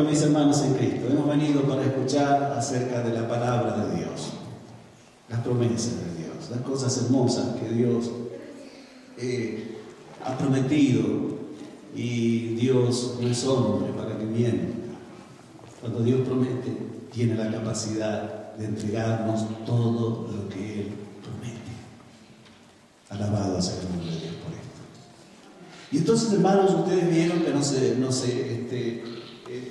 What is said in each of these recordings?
Mis hermanos en Cristo, hemos venido para escuchar acerca de la palabra de Dios, las promesas de Dios, las cosas hermosas que Dios ha prometido, y Dios no es hombre para que mienta. Cuando Dios promete, tiene la capacidad de entregarnos todo lo que Él promete. Alabado sea el nombre de Dios por esto. Y entonces, hermanos, ustedes vieron que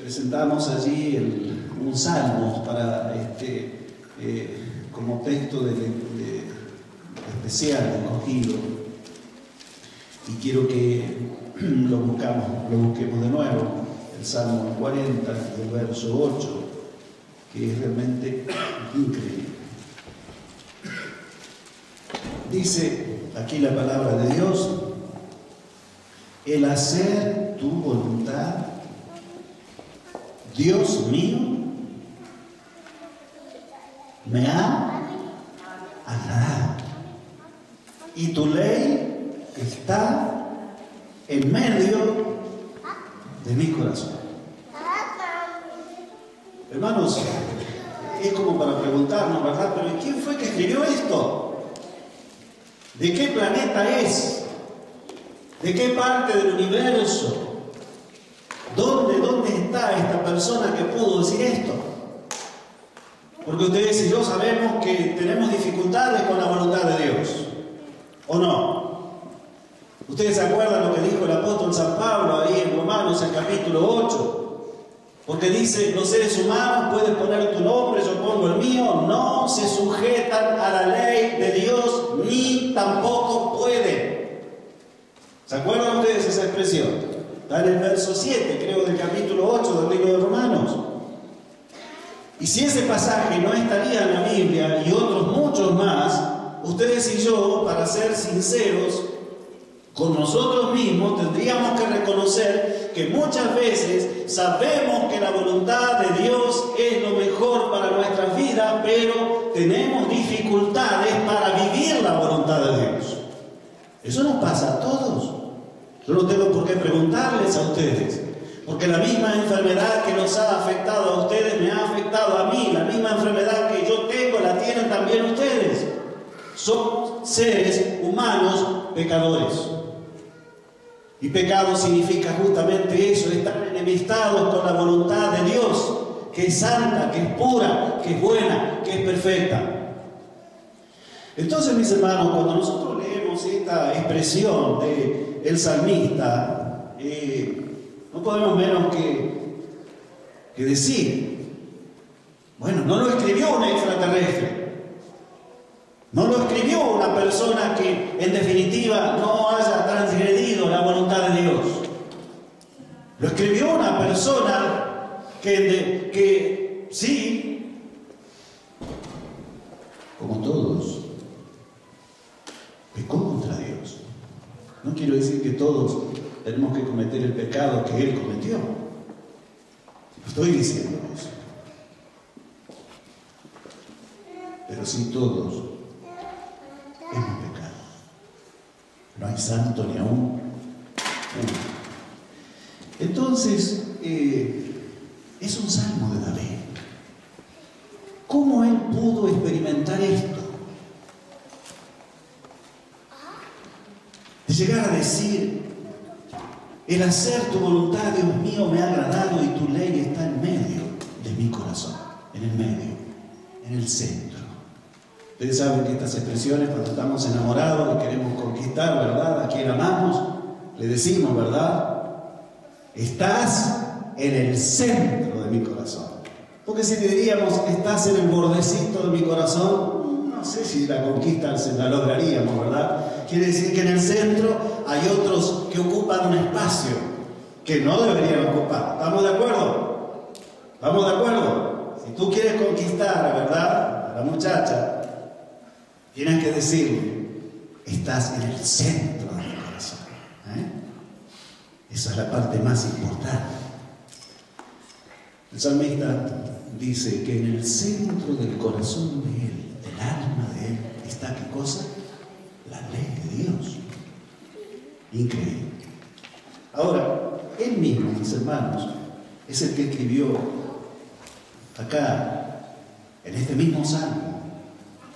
presentamos allí un salmo para como texto especial, escogido, y quiero que lo busquemos de nuevo, el Salmo 40, el verso 8, que es realmente increíble. Dice aquí la palabra de Dios: el hacer tu voluntad, Dios mío, me ha agradado, y tu ley está en medio de mi corazón. Hermanos, es como para preguntarnos, ¿verdad? Pero ¿quién fue que escribió esto? ¿De qué planeta es? ¿De qué parte del universo? ¿Dónde está esta persona que pudo decir esto? Porque ustedes y yo sabemos que tenemos dificultades con la voluntad de Dios, ¿o no? Ustedes se acuerdan lo que dijo el apóstol San Pablo ahí en Romanos, el capítulo 8, porque dice: los seres humanos pueden poner tu nombre, yo pongo el mío, no se sujetan a la ley de Dios, ni tampoco pueden. ¿Se acuerdan ustedes esa expresión? Está en el verso 7, creo, del capítulo 8 del libro de Romanos. Y si ese pasaje no estaría en la Biblia y otros muchos más, ustedes y yo, para ser sinceros con nosotros mismos, tendríamos que reconocer que muchas veces sabemos que la voluntad de Dios es lo mejor para nuestras vidas, pero tenemos dificultades para vivir la voluntad de Dios. Eso nos pasa a todos. Yo no tengo por qué preguntarles a ustedes, porque la misma enfermedad que nos ha afectado a ustedes me ha afectado a mí. La misma enfermedad que yo tengo la tienen también ustedes. Son seres humanos pecadores. Y pecado significa justamente eso: estar enemistados con la voluntad de Dios, que es santa, que es pura, que es buena, que es perfecta. Entonces, mis hermanos, cuando nosotros leemos esta expresión del salmista, no podemos menos que decir: bueno, no lo escribió un extraterrestre, no lo escribió una persona que en definitiva no haya transgredido la voluntad de Dios. Lo escribió una persona que sí, como todos, pecó contra Dios. No quiero decir que todos tenemos que cometer el pecado que Él cometió. No estoy diciendo eso. Pero sí todos hemos pecado. No hay santo ni aún uno. Entonces, es un salmo de David. ¿Cómo él pudo experimentar esto? De llegar a decir: el hacer tu voluntad, Dios mío, me ha agradado, y tu ley está en medio de mi corazón. En el medio, en el centro. Ustedes saben que estas expresiones, cuando estamos enamorados y queremos conquistar, ¿verdad?, a quien amamos, le decimos, ¿verdad?, estás en el centro de mi corazón. Porque si le diríamos: estás en el bordecito de mi corazón, no sé si la conquista se la lograríamos, ¿verdad? Quiere decir que en el centro hay otros que ocupan un espacio que no deberían ocupar. ¿Estamos de acuerdo? ¿Estamos de acuerdo? Si tú quieres conquistar, ¿verdad?, a la muchacha, tienes que decirle: estás en el centro de mi corazón. Esa es la parte más importante. El salmista dice que en el centro del corazón de él, del alma de él, está ¿qué cosa? La ley de Dios. Increíble. Ahora, él mismo, mis hermanos, es el que escribió acá, en este mismo salmo,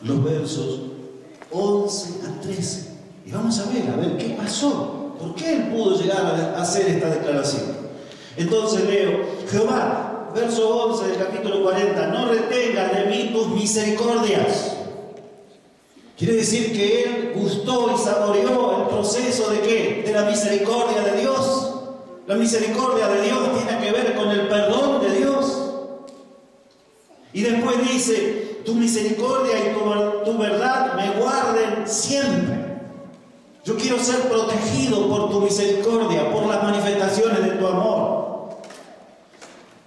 los versos 11 a 13. Y vamos a ver qué pasó. ¿Por qué él pudo llegar a hacer esta declaración? Entonces leo: Jehová, verso 11 del capítulo 40, no retengas de mí tus misericordias. Quiere decir que él gustó y saboreó el proceso ¿de qué? De la misericordia de Dios. La misericordia de Dios tiene que ver con el perdón de Dios. Y después dice: tu misericordia y tu verdad me guarden siempre. Yo quiero ser protegido por tu misericordia, por las manifestaciones de tu amor.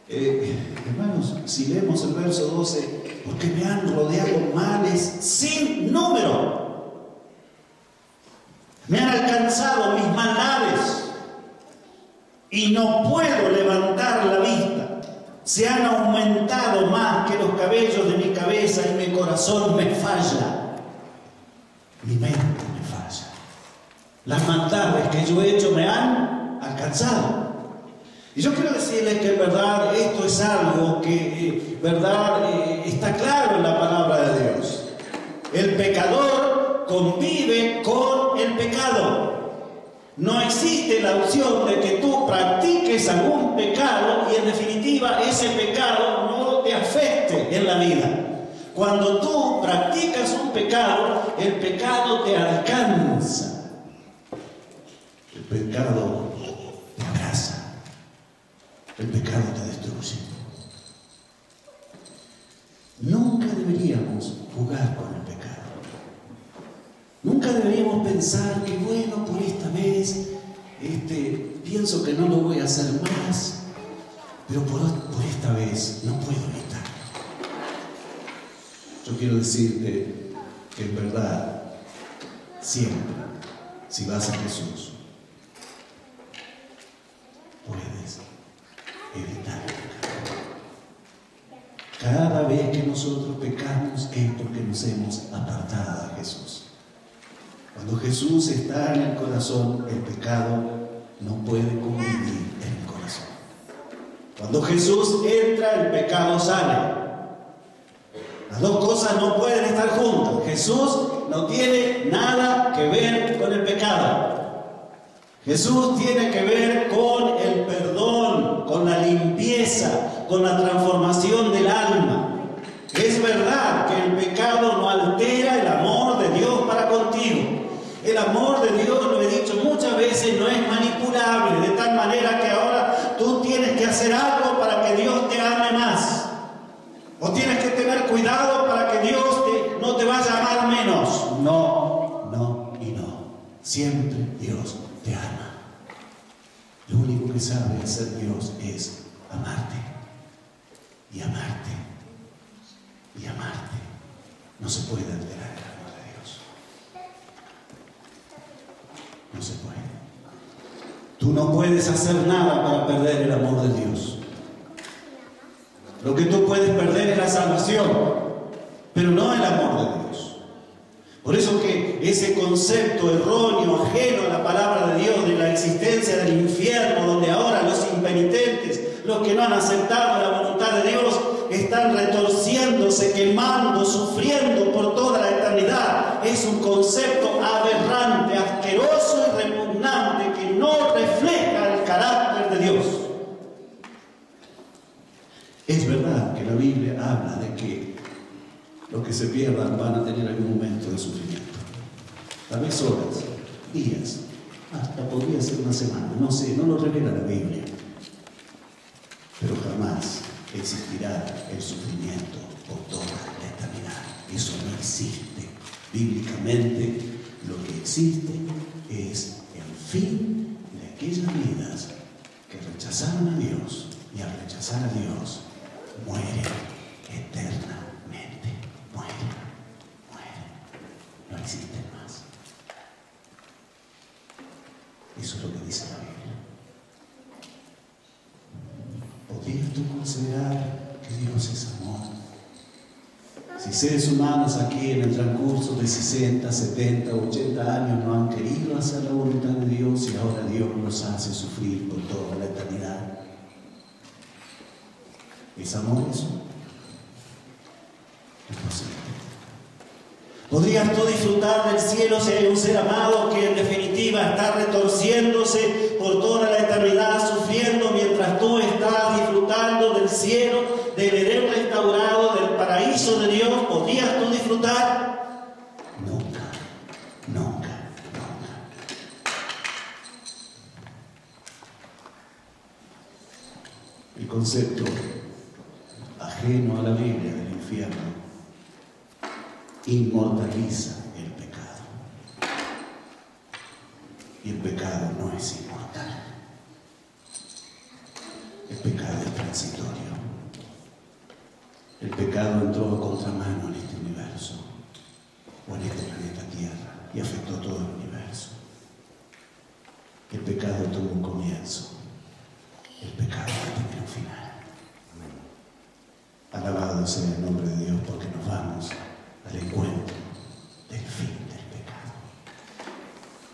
Hermanos, si leemos el verso 12, porque me han rodeado males sin número. Me han alcanzado mis maldades y no puedo levantar la vista. Se han aumentado más que los cabellos de mi cabeza y mi corazón me falla. Mi mente me falla. Las maldades que yo he hecho me han alcanzado. Y yo quiero decirles que en verdad esto es algo que está claro en la palabra de Dios. El pecador convive con el pecado. No existe la opción de que tú practiques algún pecado y en definitiva ese pecado no te afecte en la vida. Cuando tú practicas un pecado, el pecado te alcanza. El pecado te abraza. El pecado te destruye. Nunca deberíamos jugar con el pecado. Nunca deberíamos pensar que bueno, por esta vez pienso que no lo voy a hacer más, pero por esta vez no puedo evitarlo. Yo quiero decirte que en verdad, siempre, si vas a Jesús, puedes evitar el pecado. Cada vez que nosotros pecamos es porque nos hemos apartado de Jesús. Cuando Jesús está en el corazón, el pecado no puede convivir en el corazón. Cuando Jesús entra, el pecado sale. Las dos cosas no pueden estar juntas. Jesús no tiene nada que ver con el pecado. Jesús tiene que ver con el perdón, con la limpieza, con la transformación del alma. Es verdad que el pecado no altera el amor de Dios para contigo. El amor de Dios, lo he dicho muchas veces, no es manipulable, de tal manera que ahora tú tienes que hacer algo para que Dios te ame más. O tienes que tener cuidado para que Dios no te vaya a amar menos. No, no y no. Siempre Dios te ama. Lo único que sabe hacer Dios es amarte. Y amarte. Y amarte. No se puede alterar el amor de Dios. No se puede. Tú no puedes hacer nada para perder el amor de Dios. Lo que tú puedes perder es la salvación, pero no el amor de Dios. Por eso que ese concepto erróneo, ajeno a la palabra de Dios, de la existencia del infierno, donde ahora los impenitentes, los que no han aceptado la voluntad de Dios, están retorciéndose, quemando, sufriendo por toda la eternidad, es un concepto aberrante, asqueroso y repugnante que no refleja el carácter de Dios. Es verdad que la Biblia habla de que los que se pierdan van a tener algún momento de sufrimiento. Tal vez horas, días, hasta podría ser una semana, no sé, no lo revela la Biblia. Pero jamás existirá el sufrimiento por toda la eternidad. Eso no existe. Bíblicamente, lo que existe es el fin de aquellas vidas que rechazaron a Dios y al rechazar a Dios mueren eternamente. Mueren. No existen más. Eso es lo que dice la Biblia. ¿Podrías tú considerar que Dios es amor? Si seres humanos aquí en el transcurso de 60, 70, 80 años no han querido hacer la voluntad de Dios y ahora Dios los hace sufrir por toda la eternidad. ¿Es amor eso? Es posible. ¿Podrías tú disfrutar del cielo si hay un ser amado que en definitiva está retorciéndose por toda la eternidad, sufriendo mientras tú estás disfrutando del cielo, del Edén restaurado, del paraíso de Dios? ¿Podrías tú disfrutar? Nunca, nunca, nunca. El concepto ajeno a la Biblia del infierno inmortaliza el pecado. Y el pecado no es inmortal. El pecado es transitorio. El pecado entró a contramano en este universo, o en este planeta Tierra, y afectó todo el universo. El pecado tuvo un comienzo. El pecado va a tener un final. Alabado sea el nombre de Dios, porque nos vamos al encuentro del fin del pecado,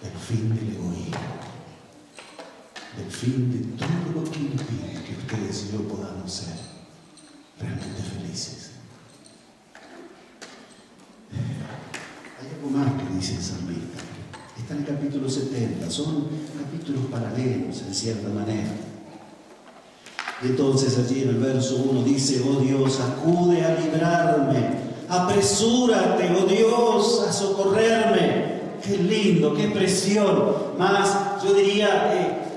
del fin del egoísmo, del fin de todo lo que impide que ustedes y yo podamos ser realmente felices. Hay algo más que dice el salmista. Está en el capítulo 70, son capítulos paralelos en cierta manera. Y entonces allí en el verso 1 dice: oh Dios, acude a librarme. Apresúrate, oh Dios, a socorrerme. Qué lindo, qué expresión. Más, yo diría,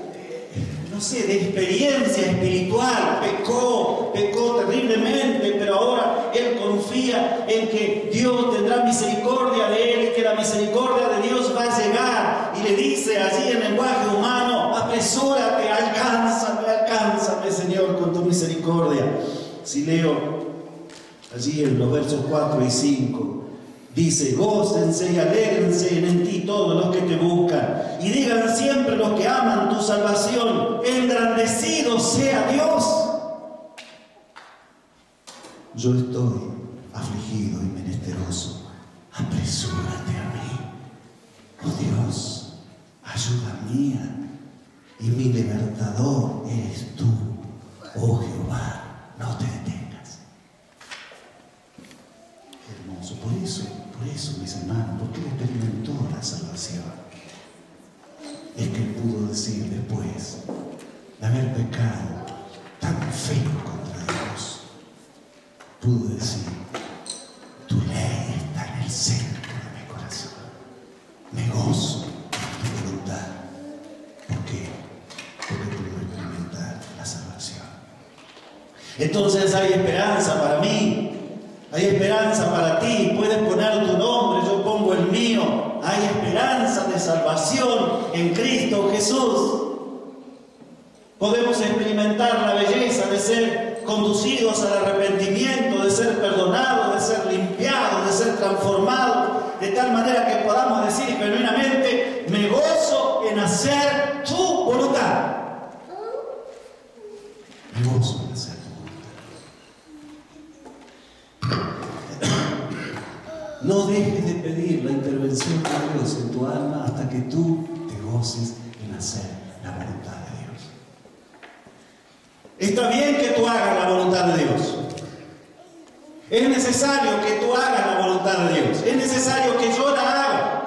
no sé, de experiencia espiritual. Pecó terriblemente, pero ahora él confía en que Dios tendrá misericordia de él y que la misericordia de Dios va a llegar. Y le dice allí en lenguaje humano: apresúrate, alcánzame, Señor, con tu misericordia. Si leo allí en los versos 4 y 5, dice: gócense y alégrense en ti todos los que te buscan, y digan siempre los que aman tu salvación: engrandecido sea Dios. Yo estoy afligido y menesteroso, apresúrate a mí. Oh Dios, ayuda mía y mi libertador eres tú. Oh Jehová, no te detengas. Hermoso, por eso, mis hermanos, porque él experimentó la salvación, es que él pudo decir después de haber pecado tan feo contra Dios, pudo decir: tu ley está en el centro de mi corazón, me gozo en tu voluntad. ¿Por qué? Porque pudo experimentar la salvación. Entonces hay esperanza para mí. Hay esperanza para ti. Puedes poner tu nombre, yo pongo el mío. Hay esperanza de salvación en Cristo Jesús. Podemos experimentar la belleza de ser conducidos al arrepentimiento, de ser perdonados, de ser limpiados, de ser transformados, de tal manera que podamos decir genuinamente: me gozo en hacer tu voluntad. Me gozo en hacer tu voluntad. No dejes de pedir la intervención de Dios en tu alma hasta que tú te goces en hacer la voluntad de Dios. Está bien que tú hagas la voluntad de Dios. Es necesario que tú hagas la voluntad de Dios. Es necesario que yo la haga.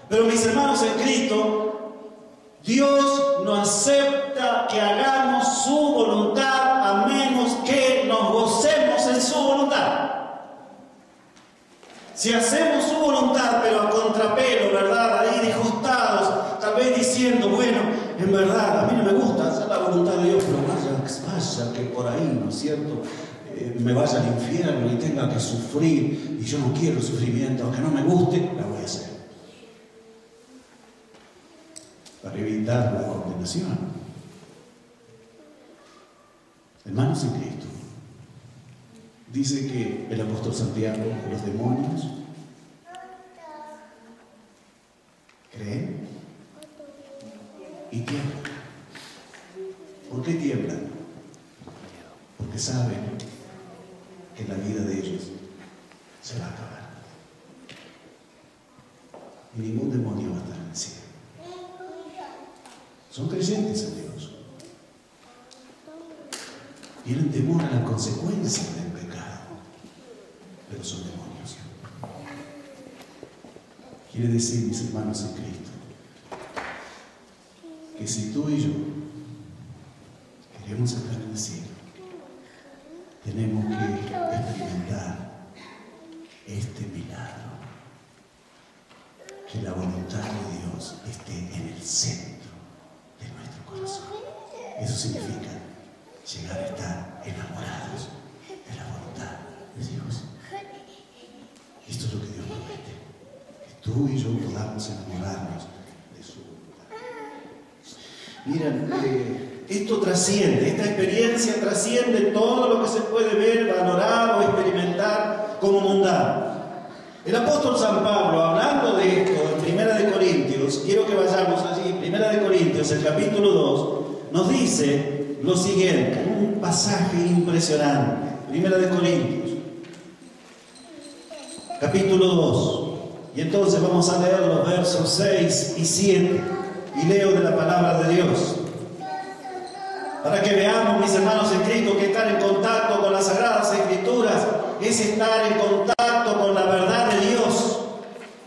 Pero mis hermanos en Cristo, Dios no acepta que hagamos su voluntad a menos que nos gocemos en su voluntad. Si hacemos su voluntad, pero a contrapelo, ¿verdad? Ahí disgustados, tal vez diciendo: bueno, en verdad, a mí no me gusta hacer la voluntad de Dios, pero vaya que por ahí, ¿no es cierto?, me vaya al infierno y tenga que sufrir, y yo no quiero el sufrimiento, aunque no me guste, la voy a hacer. Para evitar la condenación. Hermanos en Cristo, dice que el apóstol Santiago, los demonios creen y tiemblan. ¿Por qué tiemblan? Porque saben que la vida de ellos se va a acabar. Y ningún demonio va a estar en el cielo. Son creyentes en Dios. Tienen temor temor a las consecuencias del pecado, pero son demonios. Quiere decir, mis hermanos en Cristo, que si tú y yo queremos estar en el cielo, tenemos que experimentar este milagro, que la voluntad de Dios esté en el centro de nuestro corazón. Eso significa llegar a estar enamorados de la voluntad de Dios. Esto es lo que Dios promete, que tú y yo podamos enamorarnos de su voluntad. Miren, esto trasciende, esta experiencia trasciende todo lo que se puede ver, valorar o experimentar como mundano. El apóstol San Pablo, hablando de esto en 1 Corintios, quiero que vayamos allí, 1 Corintios, el capítulo 2, nos dice lo siguiente, un pasaje impresionante. 1 Corintios, capítulo 2, y entonces vamos a leer los versos 6 y 7, y leo de la palabra de Dios, para que veamos, mis hermanos en Cristo, que estar en contacto con las Sagradas Escrituras es estar en contacto con la verdad de Dios,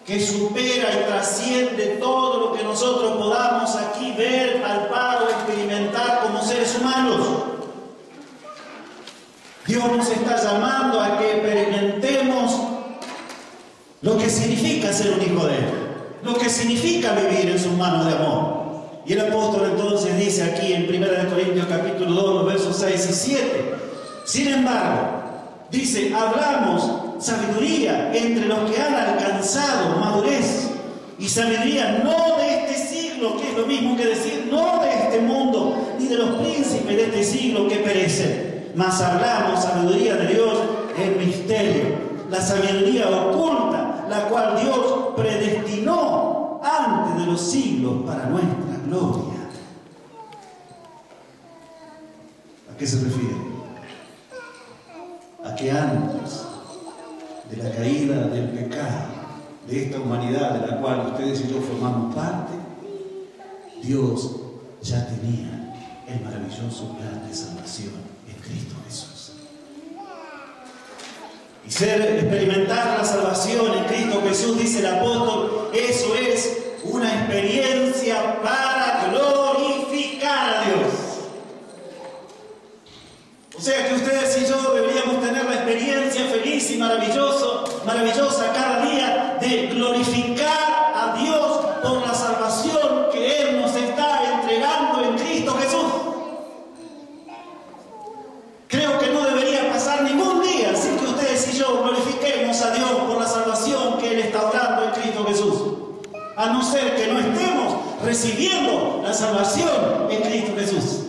que supera y trasciende todo lo que nosotros podamos aquí ver, palpar o experimentar como seres humanos. Dios nos está llamando a que experimentemos lo que significa ser un hijo de Él, lo que significa vivir en sus manos de amor. Y el apóstol entonces dice aquí en 1 Corintios capítulo 2, los versos 6 y 7, sin embargo, dice, hablamos sabiduría entre los que han alcanzado madurez, y sabiduría no de este siglo, que es lo mismo que decir no de este mundo, ni de los príncipes de este siglo que perecen, mas hablamos sabiduría de Dios en misterio, la sabiduría oculta, la cual Dios predestinó antes de los siglos para nuestra gloria. ¿A qué se refiere? A que antes de la caída del pecado de esta humanidad de la cual ustedes y yo formamos parte, Dios ya tenía el maravilloso plan de salvación en Cristo Jesús. Y experimentar la salvación en Cristo Jesús, dice el apóstol, eso es una experiencia para glorificar a Dios. O sea que ustedes y yo deberíamos tener la experiencia feliz y maravillosa cada día de glorificar a Dios por la salvación que Él nos está entregando en Cristo Jesús. Creo que no debería pasar ningún día sin que ustedes y yo glorifiquemos a Dios por la salvación que Él está dando en Cristo Jesús. A no ser que no estemos recibiendo la salvación en Cristo Jesús.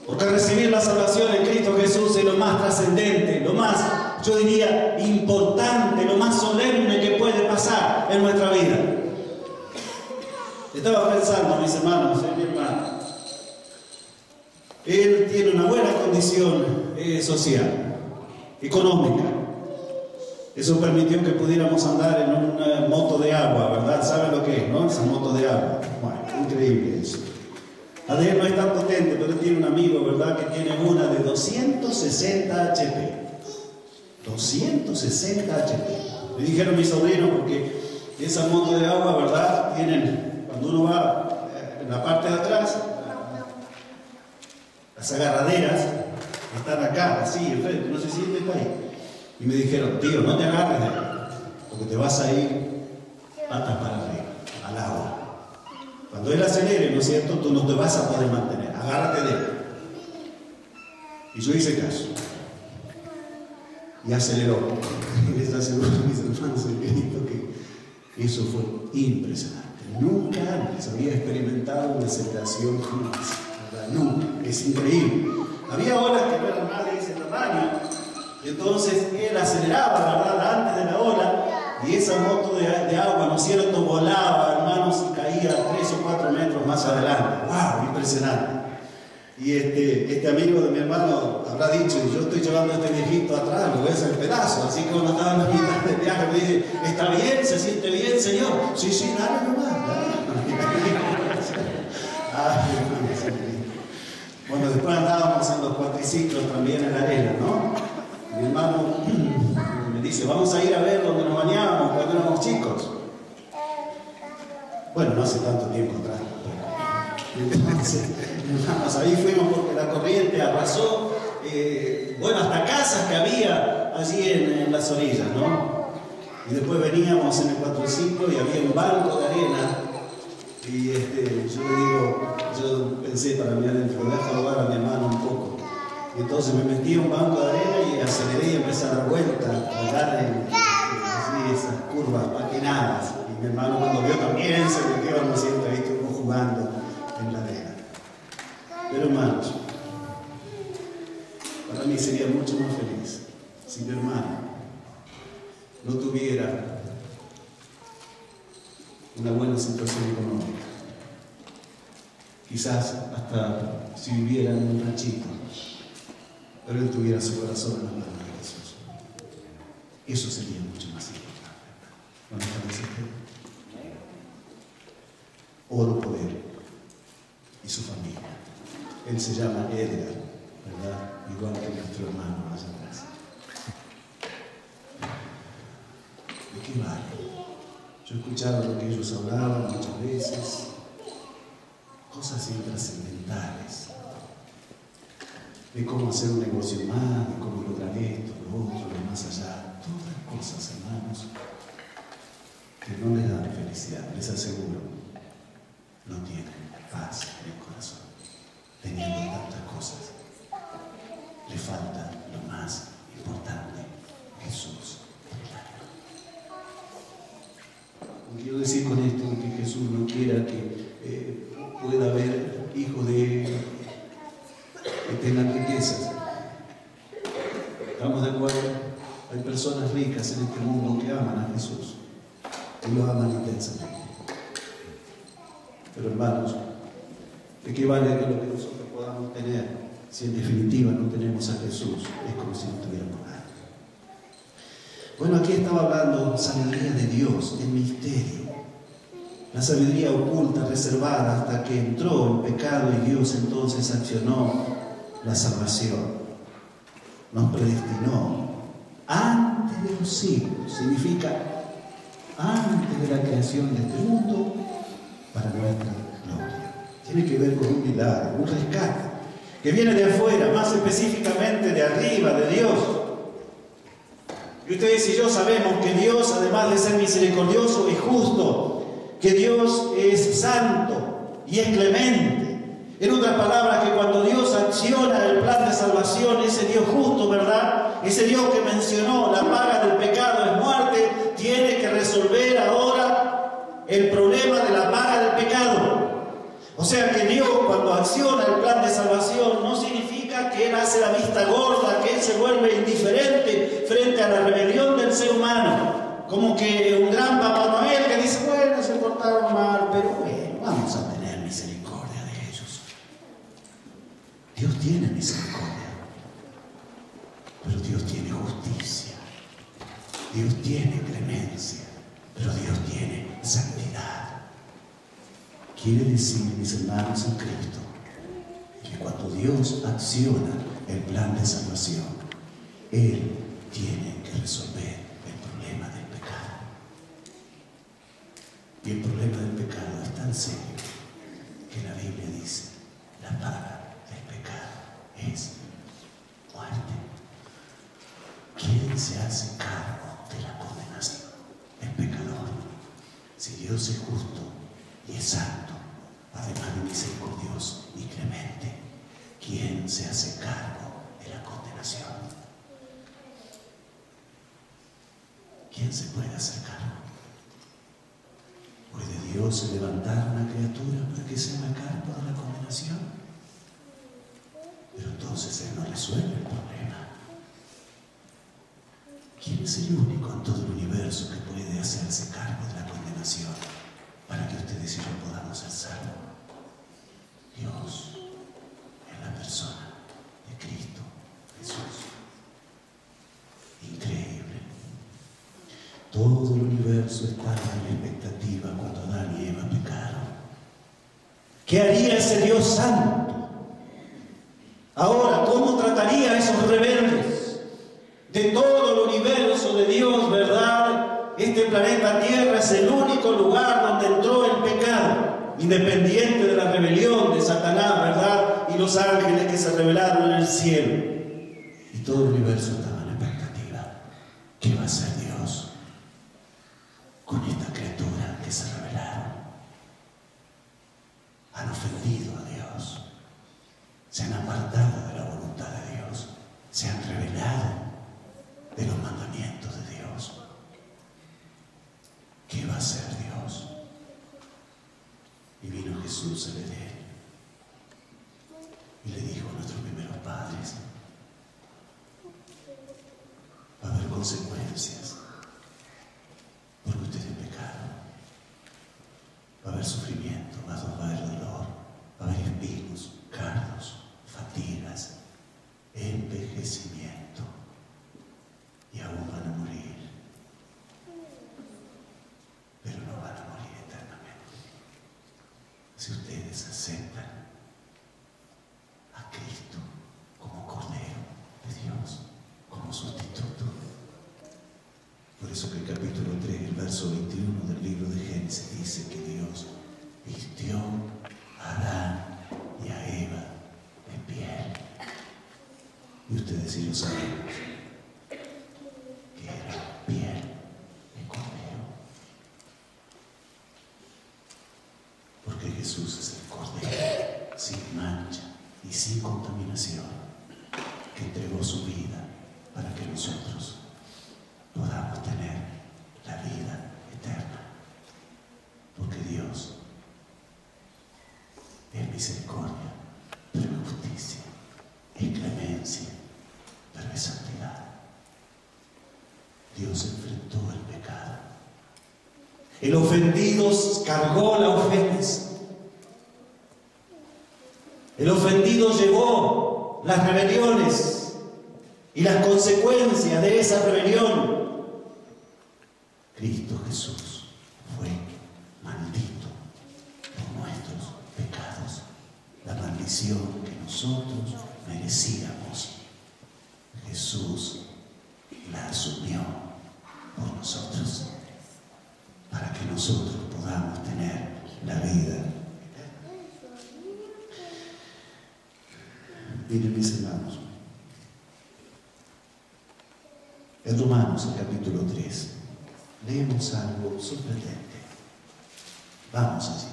Porque recibir la salvación en Cristo Jesús es lo más trascendente, lo más, yo diría, importante, lo más solemne que puede pasar en nuestra vida. Estaba pensando, mis hermanos, mi hermano, él tiene una buena condición social, económica. Eso permitió que pudiéramos andar en una moto de agua, ¿verdad? ¿Saben lo que es, no? Esa moto de agua. Bueno, increíble eso. Adrián no es tan potente, pero tiene un amigo, ¿verdad?, que tiene una de 260 HP. 260 HP. Le dijeron mis sobrinos, porque esa moto de agua, ¿verdad?, tienen, cuando uno va en la parte de atrás, las agarraderas están acá, así, enfrente, no se sienten ahí. Y me dijeron, tío, no te agarres de ahí, porque te vas a ir patas para arriba, al agua. Cuando él acelere, ¿no es cierto?, tú no te vas a poder mantener, agárrate de él. Y yo hice caso. Y aceleró. Y les aseguro a mis hermanos en Cristo que eso fue impresionante. Nunca antes había experimentado una aceleración como esa, ¿verdad? Nunca. Es increíble. Había horas que no eran más de ese tamaño. Entonces él aceleraba, ¿verdad?, antes de la ola. Y esa moto de agua, ¿no es cierto?, volaba, hermanos, y caía 3 o 4 metros más adelante. ¡Wow! Impresionante. Y este amigo de mi hermano habrá dicho, yo estoy llevando a este viejito atrás, lo voy a hacer pedazo. Así que cuando estaba en la mitad del viaje me dice, ¿está bien? ¿Se siente bien, señor? Sí, sí, dale nomás, dale. Ay, Bueno, después andábamos en los cuatriciclos también en la arena, ¿no? Mi hermano me dice, vamos a ir a ver donde nos bañábamos cuando éramos chicos. Bueno, no hace tanto tiempo atrás. Entonces, hermanos, ahí fuimos porque la corriente arrasó, bueno, hasta casas que había allí en las orillas, ¿no? Y después veníamos en el cuatriciclo y había un banco de arena. Y yo le digo, yo pensé para mí adentro, voy a salvar a mi hermano un poco. Y entonces me metí en un banco de arena y aceleré y empecé a dar vueltas, a dar así esas curvas patinadas. Y mi hermano cuando vio también se metió, no siento, ahí estuvimos jugando en la arena. Pero hermanos, para mí sería mucho más feliz si mi hermano no tuviera una buena situación económica. Quizás hasta si viviera en un ranchito, pero él tuviera su corazón en las manos de Jesús. Eso sería mucho más importante. ¿No me parece usted? Oro por él y su familia. Él se llama Edgar, ¿verdad? Igual que nuestro hermano allá atrás. ¿De qué vale? Yo escuchaba lo que ellos hablaban muchas veces, cosas intrascendentales, de cómo hacer un negocio más, de cómo lograr esto, lo otro, lo más allá, todas cosas, hermanos, que no les dan felicidad, les aseguro, no tienen paz en el corazón, teniendo tantas cosas, le falta lo más importante, Jesús. Quiero decir con esto que Jesús no quiera que pueda haber hijos de él que tengan riquezas. ¿Estamos de acuerdo? Hay personas ricas en este mundo que aman a Jesús y lo aman intensamente. Pero hermanos, ¿de qué vale que lo que nosotros podamos tener si en definitiva no tenemos a Jesús? Es como si no tuviéramos nada. Bueno, aquí estaba hablando sabiduría de Dios, el misterio. La sabiduría oculta, reservada, hasta que entró el pecado y Dios entonces accionó la salvación. Nos predestinó antes de los siglos, significa antes de la creación de este mundo, para nuestra gloria. Tiene que ver con un milagro, un rescate, que viene de afuera, más específicamente de arriba, de Dios. Y ustedes y yo sabemos que Dios, además de ser misericordioso, es justo, que Dios es santo y es clemente. En otras palabras, que cuando Dios acciona el plan de salvación, ese Dios justo, ¿verdad? Ese Dios que mencionó, la paga del pecado es muerte, tiene que resolver ahora el problema de la paga del pecado. O sea que Dios, cuando acciona el plan de salvación, no significa que Él hace la vista gorda, que Él se vuelve indiferente frente a la rebelión del ser humano. Como que un gran Papá Noel que dice, bueno, se portaron mal, pero bueno, vamos a tener misericordia de ellos. Dios tiene misericordia, pero Dios tiene justicia. Dios tiene clemencia, pero Dios tiene santidad. Quiere decir, mis hermanos en Cristo, que cuando Dios acciona el plan de salvación, Él tiene que resolver el problema del pecado. Y el problema del pecado es tan serio que la Biblia dice, la paga del pecado es muerte. ¿Quién se hace cargo de la condenación? El pecador. Si Dios es justo y es santo, además de misericordioso y clemente, ¿quién se hace cargo de la condenación? ¿Quién se puede hacer cargo? ¿Puede Dios levantar una criatura para que se haga cargo de la condenación? Pero entonces Él no resuelve el problema. ¿Quién es el único en todo el universo que puede hacerse cargo de la condenación para que ustedes y yo podamos ser salvos? Dios, en la persona de Cristo Jesús. Increíble. Todo el universo estaba en expectativa cuando Adán y Eva pecaron. ¿Qué haría ese Dios santo? Ahora, ¿cómo trataría a esos rebeldes? De todo el universo de Dios, ¿verdad? Este planeta Tierra es el único lugar donde entró el pecado, independiente de la rebelión de Satanás, ¿verdad? Y los ángeles que se rebelaron en el cielo. Y todo el universo estaba en expectativa. ¿Qué va a hacer Dios con esta criatura que se rebelaron? Han ofendido a Dios. Se han apartado de la voluntad de Dios. Se han rebelado de los mandamientos de Dios. ¿Qué va a hacer Dios? Y vino Jesús al Edén y le dijo a nuestros primeros padres: va a haber consecuencias porque ustedes pecaron. Va a haber sufrimiento, va a haber dolor, va a haber espinos, cardos, fatigas, envejecimiento, y aún van a morir, pero no van a morir eternamente si ustedes aceptan a Cristo como Cordero de Dios, como sustituto. Por eso que el capítulo 3, el verso 21 del libro de Génesis dice que Dios vistió a Adán y a Eva de piel. Y ustedes y yo sabemos que era piel de cordero. Porque Jesús es el Cordero sin mancha y sin contaminación, que entregó su vida para que nosotros podamos tener la vida eterna. Porque Dios es misericordia, pero es justicia, es clemencia, pero es santidad. Dios enfrentó el pecado. El ofendido cargó la ofensa. El ofendido llevó las rebeliones y las consecuencias de esa rebelión. Cristo Jesús fue maldito por nuestros pecados, la maldición que nosotros merecíamos. Jesús la asumió por nosotros, para que nosotros podamos tener la vida eterna. Miren, mis hermanos, en Romanos, el capítulo 3, leemos algo sorprendente. Vamos allí.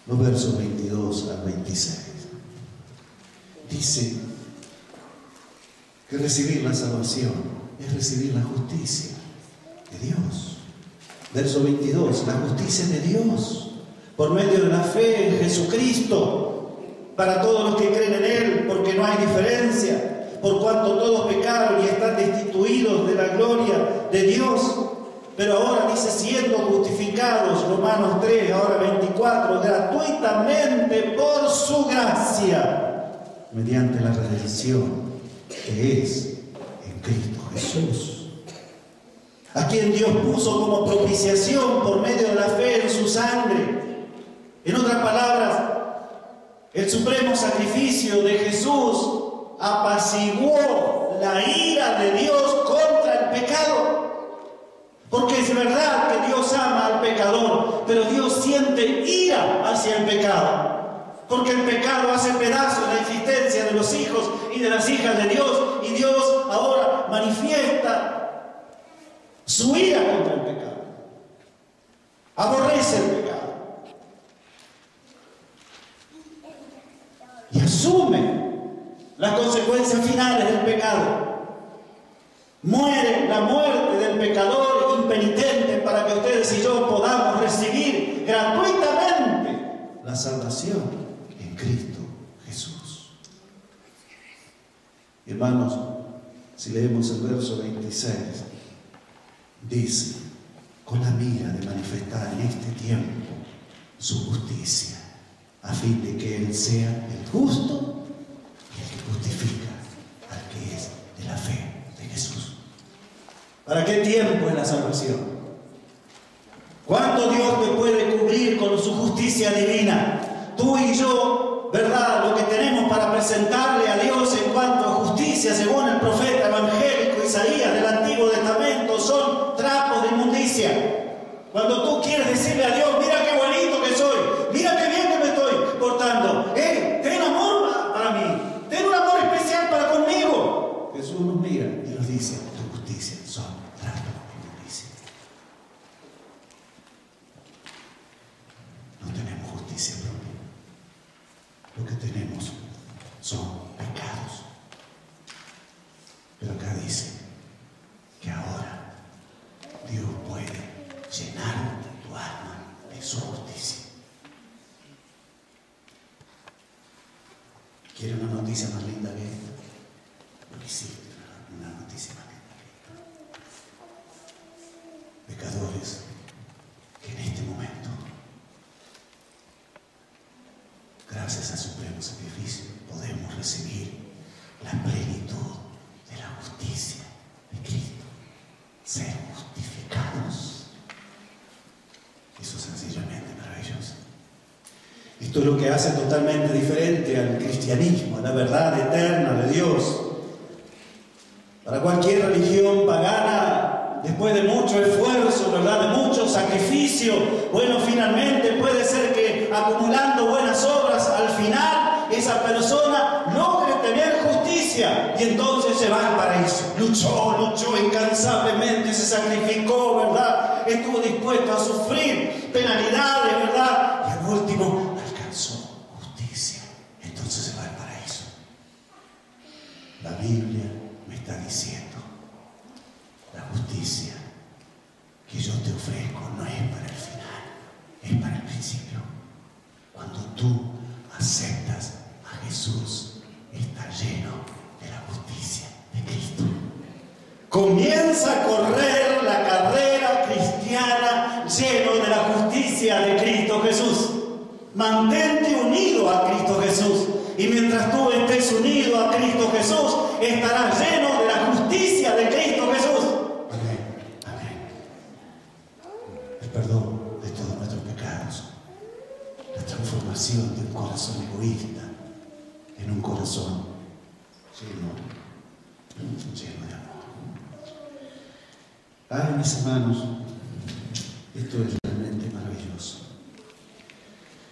Los versos 22 al 26. Dice que recibir la salvación es recibir la justicia de Dios. Verso 22, la justicia de Dios por medio de la fe en Jesucristo para todos los que creen en Él, porque no hay diferencia, por cuanto todos pecaron y están destituidos de la gloria de Dios. Pero ahora dice, siendo justificados, Romanos 3, ahora 24, gratuitamente por su gracia, mediante la redención que es en Cristo Jesús, a quien Dios puso como propiciación por medio de la fe en su sangre. En otras palabras, el supremo sacrificio de Jesús apaciguó la ira de Dios contra el pecado. Porque es verdad que Dios ama al pecador, pero Dios siente ira hacia el pecado. Porque el pecado hace pedazos la existencia de los hijos y de las hijas de Dios. Y Dios ahora manifiesta su ira contra el pecado. Aborrece el pecado. Y asume las consecuencias finales del pecado. Muere la muerte del pecador impenitente para que ustedes y yo podamos recibir gratuitamente la salvación en Cristo Jesús. Hermanos, si leemos el verso 26, dice, con la mira de manifestar en este tiempo su justicia, a fin de que Él sea el justo y el que justifica al que es de la fe de Jesús. ¿Para qué tiempo es la salvación? ¿Cuánto Dios te puede cubrir con su justicia divina? Tú y yo ¿verdad?, lo que tenemos para presentarle a Dios en cuanto a justicia, según el profeta evangélico Isaías del Antiguo Testamento, son trapos de inmundicia. Cuando tú quieres decirle a Dios, mira qué bonito que soy, mira qué bien que me estoy portando, ten amor para mí, ten un amor especial para conmigo. Jesús nos mira y nos dice, tu justicia son trapos de inmundicia. No tenemos justicia propia. Lo que tenemos son pecados. Pero acá dice que ahora Dios puede llenar tu alma de su justicia. ¿Quiere una noticia más linda que esta? Porque sí, una noticia más linda que esta. Pecadores que en este momento, gracias a su pleno sacrificio, podemos recibir la plenitud de la justicia de Cristo. Ser justificados. Eso es sencillamente maravilloso. Esto es lo que hace totalmente diferente al cristianismo, a la verdad eterna de Dios. Para cualquier religión pagana, después de mucho esfuerzo, ¿verdad?, de mucho sacrificio, bueno, finalmente puede ser que acumulando buenas obras, al final esa persona logre tener justicia y entonces se va al paraíso. Luchó incansablemente, se sacrificó, ¿verdad? Estuvo dispuesto a sufrir penalidades, ¿verdad? Y al último alcanzó justicia. Entonces se va al paraíso. La Biblia me está diciendo, la justicia que yo te ofrezco no es para el final, es para el principio. Cuando tú aceptas a Jesús, está lleno de la justicia de Cristo. Comienza a correr la carrera cristiana lleno de la justicia de Cristo Jesús. Mantente unido a Cristo Jesús. Y mientras tú estés unido a Cristo Jesús, estarás lleno de la justicia de Cristo Jesús. Amén. Amén. El perdón de todos nuestros pecados. La transformación de un corazón egoísta en un corazón lleno de amor. Ay, mis hermanos, esto es realmente maravilloso.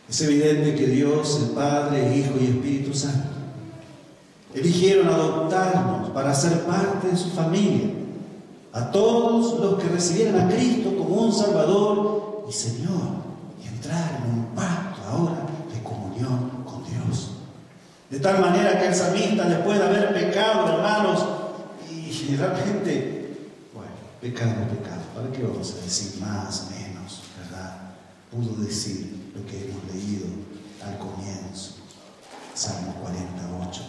Es evidente que Dios, el Padre, Hijo y Espíritu Santo, eligieron adoptarnos para ser parte de su familia, a todos los que recibieran a Cristo como un Salvador y Señor, y entrar en un pacto ahora de comunión con Dios. De tal manera que el salmista, después de haber pecado, hermanos, y realmente, bueno, pecado. ¿Para qué vamos a decir más, menos, verdad? Pudo decir lo que hemos leído al comienzo, Salmo 48.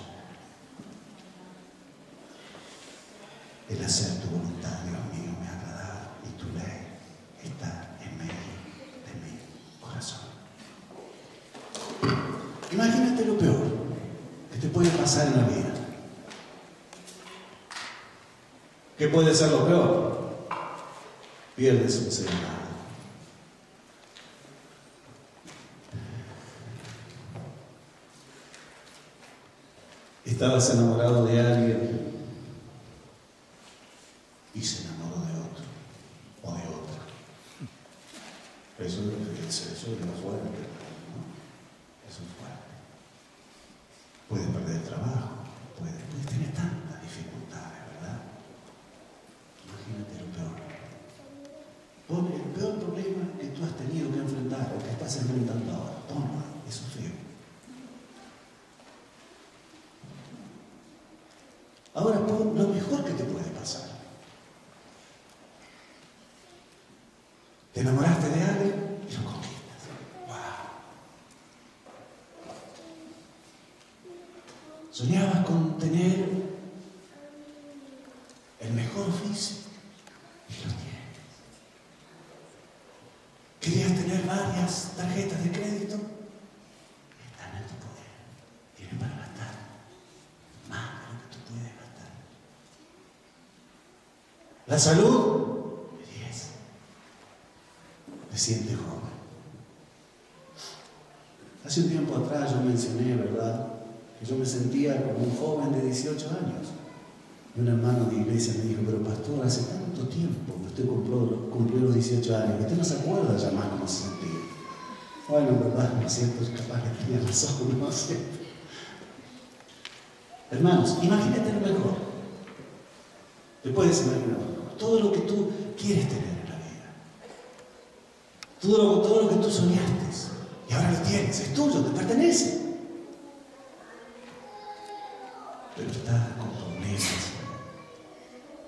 El hacer tu voluntad, Dios mío, me ha agradado, y tu ley está en medio de mi corazón. Imagínate lo peor que te puede pasar en la vida. ¿Qué puede ser lo peor? Pierdes un ser amado. Estabas enamorado de alguien y se enamoró de otro o de otra. Eso es lo fuerte, ¿no? Eso es fuerte. Puedes perder el trabajo, puedes tener tantas dificultades, ¿verdad? Imagínate lo peor. Pon el peor problema que tú has tenido que enfrentar o que estás enfrentando ahora. Ponlo, eso es feo. Ahora pon lo mejor que te puede pasar. Te enamoraste de alguien y lo conquistas. ¡Wow! Soñabas con tener el mejor oficio y lo tienes. Querías tener varias tarjetas de crédito, están en tu poder. Tienes para gastar más de lo que tú puedes gastar. La salud, 10. Te sientes joven. Hace un tiempo atrás yo mencioné, ¿verdad?, que yo me sentía como un joven de 18 años. Y un hermano de iglesia me dijo, pero pastor, hace tanto tiempo que usted cumplió los 18 años, que usted no se acuerda ya más cómo se sentía. Bueno, en verdad, no es cierto, es capaz que tenía razón, no sé. Hermanos, imagínate lo mejor. Te puedes imaginar todo lo que tú quieres tener en la vida. Todo lo que tú soñaste. Y ahora lo tienes, es tuyo, te pertenece. Pero estás con problemas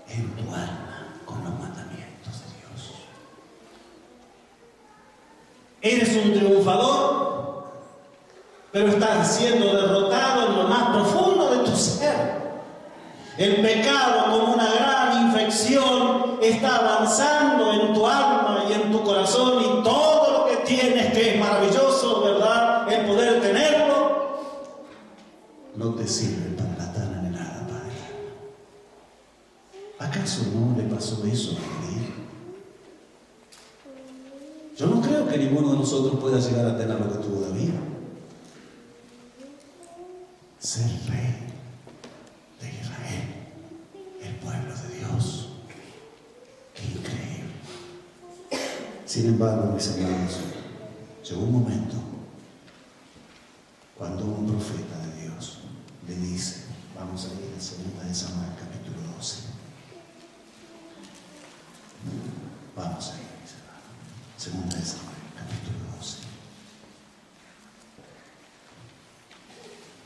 en tu alma con los mandamientos de Dios. Eres un triunfador, pero estás siendo derrotado en lo más profundo de tu ser. El pecado, como una gran infección, está avanzando en tu alma y en tu corazón, y todo lo que tienes, que es maravilloso, ¿verdad?, el poder tenerlo, no te sirve para la tan anhelada paz. ¿Acaso no le pasó eso a David? Yo no creo que ninguno de nosotros pueda llegar a tener lo que tuvo David. Ser rey de Israel, el pueblo de Dios. ¡Qué increíble! Sin embargo, mis hermanos, llegó un momento cuando un profeta de Dios le dice, vamos a ir a 2 de Samuel, capítulo 12. Vamos a ir, mis hermanos. 2 de Samuel, capítulo 12.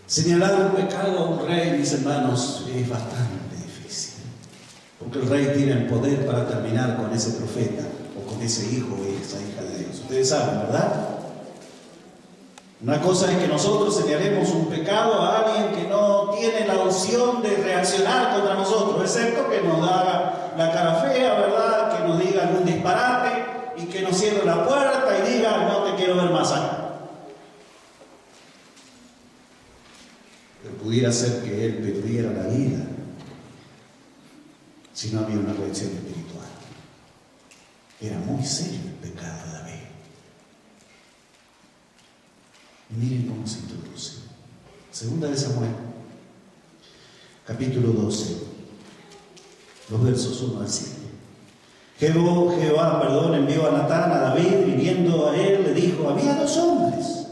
Señalar un pecado a un rey, mis hermanos, es bastante difícil. Porque el rey tiene el poder para terminar con ese profeta o con ese hijo o esa hija de Dios. Ustedes saben, ¿verdad? Una cosa es que nosotros señalemos un pecado a alguien que no tiene la opción de reaccionar contra nosotros, excepto que nos haga la cara fea, ¿verdad?, que nos diga algún disparate y que nos cierre la puerta y diga, no te quiero ver más acá. Pero pudiera ser que él perdiera la vida si no había una reacción espiritual. Era muy serio el pecado de David. Y miren cómo se introduce. 2 de Samuel, capítulo 12, los versos 1 al 7. Jehová envió a Natán a David, viniendo a él, le dijo, había 2 hombres.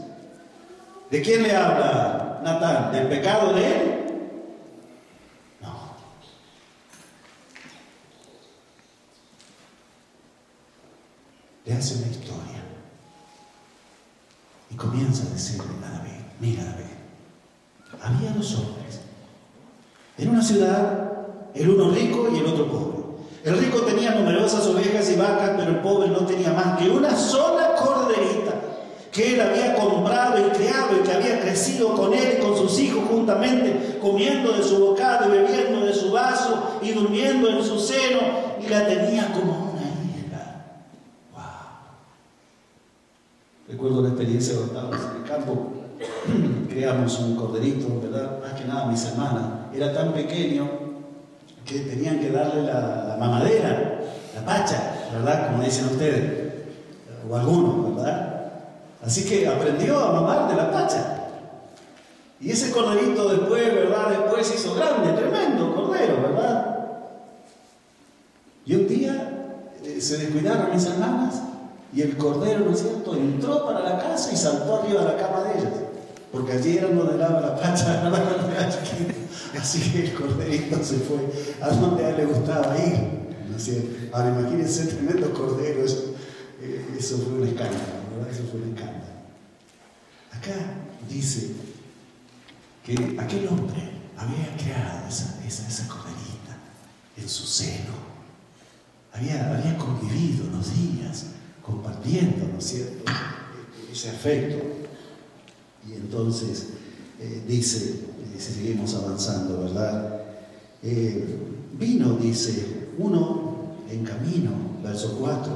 ¿De quién le habla Natán? ¿Del pecado de él? No. Le hace una historia. Y comienza a decirle a David, mira David, había 2 hombres. En una ciudad, el uno rico y el otro pobre. El rico tenía numerosas ovejas y vacas, pero el pobre no tenía más que una sola corderita que él había comprado y criado y que había crecido con él y con sus hijos juntamente, comiendo de su bocado y bebiendo de su vaso y durmiendo en su seno, y la tenía como una hija. ¡Wow! Recuerdo la experiencia cuando estábamos en el campo, criamos un corderito, ¿verdad? Más que nada mis hermanas. Era tan pequeño que tenían que darle la mamadera, la pacha, ¿verdad? Como dicen ustedes, o algunos, ¿verdad? Así que aprendió a mamar de la pacha. Y ese corderito después, ¿verdad? Después se hizo grande, tremendo cordero, ¿verdad? Y un día se descuidaron mis hermanas y el cordero, ¿no es cierto?, entró para la casa y saltó arriba de la cama de ellas. Porque allí era donde daba la pacha, ¿verdad? Cuando era chiquito. Así que el corderito se fue a donde a él le gustaba ir, ¿no es cierto? Ahora imagínense, tremendo cordero, eso fue un escándalo, ¿verdad? Eso fue un escándalo. Acá dice que aquel hombre había creado esa corderita en su seno. Había convivido unos días, compartiendo, ¿no es cierto?, ese afecto. Y entonces dice, seguimos avanzando, ¿verdad? Vino, dice, uno en camino, verso 4,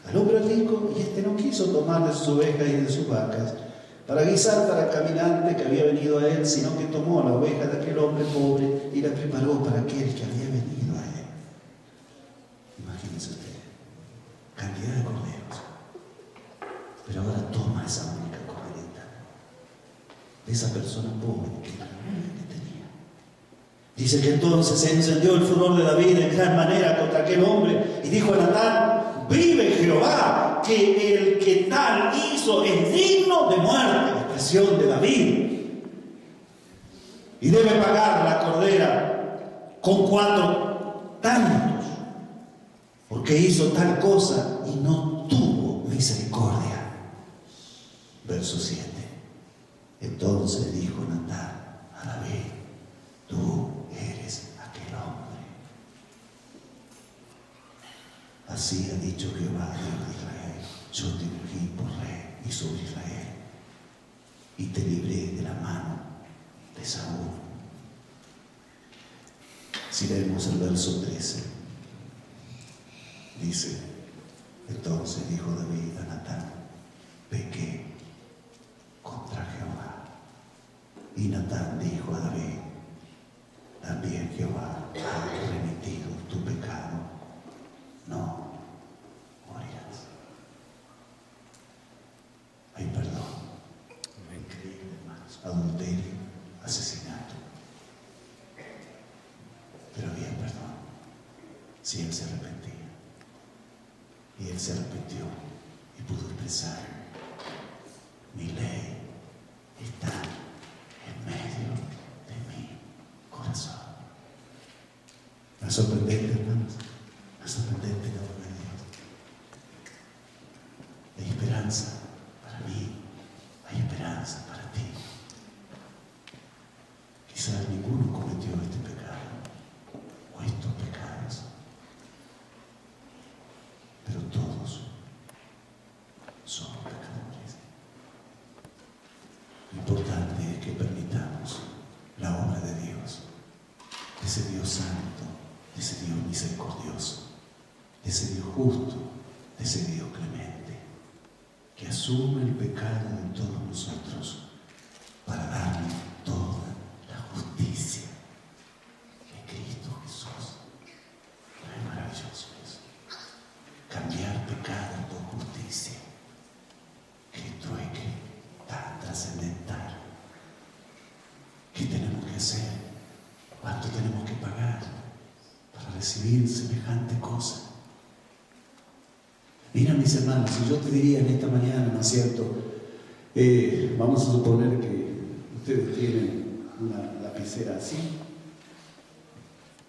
al hombre rico, y este no quiso tomar de sus ovejas y de sus vacas para guisar para el caminante que había venido a él, sino que tomó la oveja de aquel hombre pobre y la preparó para aquel que había venido a él. Imagínense ustedes, cantidad de corderos, pero ahora toma esa única corderita esa persona pobre que era la única que tenía. Dice que entonces se encendió el furor de David en gran manera contra aquel hombre y dijo a Natán: vive Jehová, que el que tal hizo es digno de muerte. Expresión de David. Y debe pagar la cordera con 4 tantos, porque hizo tal cosa y no tuvo misericordia. Verso 7. Entonces dijo Natán a David: tú eres aquel hombre. Así ha dicho Jehová, Dios de Israel: yo te ungí por rey y sobre Israel, y te libré de la mano de Saúl. Si leemos el verso 13, dice: entonces dijo David a Natán: pequé contra Jehová. Y Natán dijo a David: también Jehová ha remitido tu pecado, no morirás. Hay perdón. Increíble, hermanos. Adulterio, asesinato. Pero había perdón si él se arrepentía. Y él se arrepintió y pudo expresar: mi ley está en medio de mi corazón. ¿No es sorprendente, hermanos? ¿No es sorprendente la obra de Dios? Hay esperanza para mí, hay esperanza para ti. Quizás ninguno cometió este pecado o estos pecados, pero todos somos pecadores. Lo importante es que permitamos la obra de Dios, de ese Dios santo, de ese Dios misericordioso, de ese Dios justo, de ese Dios clemente, que asume el pecado de todos nosotros para darnos toda la justicia de Cristo Jesús. No es maravilloso eso. Cambiar pecado por justicia. Qué trueque tan trascendental. ¿Qué tenemos que hacer? ¿Cuánto tenemos que pagar para recibir semejante cosa? Mira, mis hermanos, si yo te diría en esta mañana, ¿no es cierto? Vamos a suponer que ustedes tienen una lapicera así,